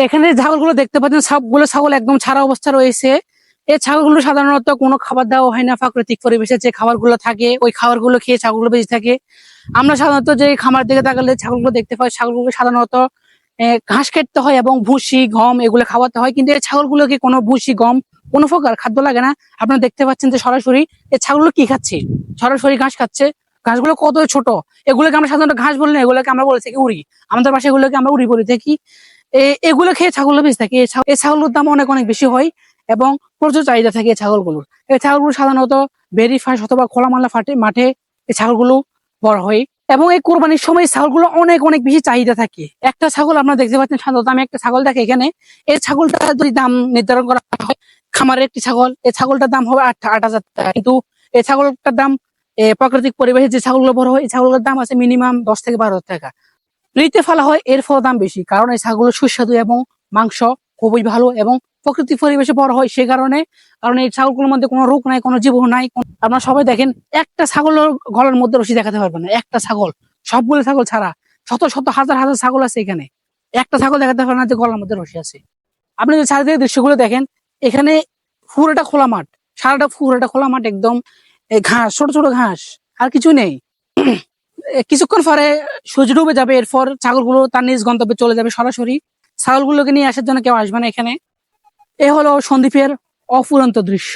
এখানে যে ছাগলগুলো দেখতে পাচ্ছেন সবগুলো ছাগল একদম ছাড়া অবস্থা রয়েছে। এই ছাগলগুলো সাধারণত কোনো খাবার দেওয়া হয় না, প্রাকৃতিক পরিবেশে যে খাবারগুলো থাকে ওই খাবারগুলো খেয়ে ছাগলগুলো বেঁচে থাকে। আমরা সাধারণত যে খামার দিকে তাকালে ছাগলগুলো দেখতে পাই, ছাগলগুলো সাধারণত ঘাস কাটতে হয় এবং ভুসি গম এগুলো খাওয়াতে হয়, কিন্তু এই ছাগলগুলোকে কোনো ভুসি গম কোনো প্রকার খাদ্য লাগে না। আপনারা দেখতে পাচ্ছেন যে সরাসরি এই ছাগলগুলো কি খাচ্ছে, সরাসরি ঘাস খাচ্ছে। ঘাসগুলো কত ছোট, এগুলোকে আমরা সাধারণত ঘাস বলি না, এগুলোকে আমরা বলে থাকি উড়ি। আমাদের পাশে এগুলোকে আমরা উড়ি বলে থাকি। এগুলো খেয়ে ছাগলগুলো বেঁচে থাকে। এই ছাগলগুলোর দাম অনেক অনেক বেশি হয় এবং প্রচুর চাহিদা থাকে এই ছাগলগুলোর। এই ছাগলগুলো সাধারণত ভেরি ফার্স্ট অথবা খোলামেলা মাঠে এই ছাগলগুলো বড় হয় এবং এই কোরবানির সময় ছাগলগুলো অনেক অনেক বেশি চাহিদা থাকে। একটা ছাগল আপনারা দেখতে পাচ্ছেন, সাধারণত আমি একটা ছাগল দেখে এখানে, এই ছাগলটা যদি দাম নির্ধারণ করা হয়, খামারের একটি ছাগল, এই ছাগলটার দাম হবে 8,000 টাকা। কিন্তু এই ছাগলটার দাম প্রাকৃতিক পরিবেশে যে ছাগলগুলো বড় হয় এই ছাগলগুলোর দাম আছে মিনিমাম 10 থেকে 12 হাজার টাকা। ফ্রিতে ফেলা হয় এর ফলে দাম বেশি, কারণ এই ছাগলের সুস্বাদু এবং মাংস খুবই ভালো এবং প্রকৃতিক পরিবেশে বড় হয় সে কারণে। কারণ এই ছাগলগুলোর মধ্যে কোনো রোগ নাই, কোনো জীবাণু নাই। আপনারা সবাই দেখেন, একটা ছাগলের গলার মধ্যে রশি দেখাতে পারবেন না, একটা ছাগল, সবগুলো ছাগল ছাড়া শত শত হাজার হাজার ছাগল আছে এখানে, একটা ছাগল দেখাতে পারবেন না যে গলার মধ্যে রশি আছে। আপনি যদি চারিদিকে দৃশ্যগুলো দেখেন, এখানে পুরোটা খোলা মাঠ, সারাটা পুরোটা খোলা মাঠ, একদম ঘাস, ছোট ছোট ঘাস, আর কিছু নেই। কিছুক্ষণ পরে সূর্য ডুবে যাবে, এরপর ছাগলগুলো তার নিজ গন্তব্যে চলে যাবে সরাসরি। ছাগলগুলোকে নিয়ে আসার জন্য কেউ আসবে না এখানে। এ হলো সন্দ্বীপের অফুরন্ত দৃশ্য।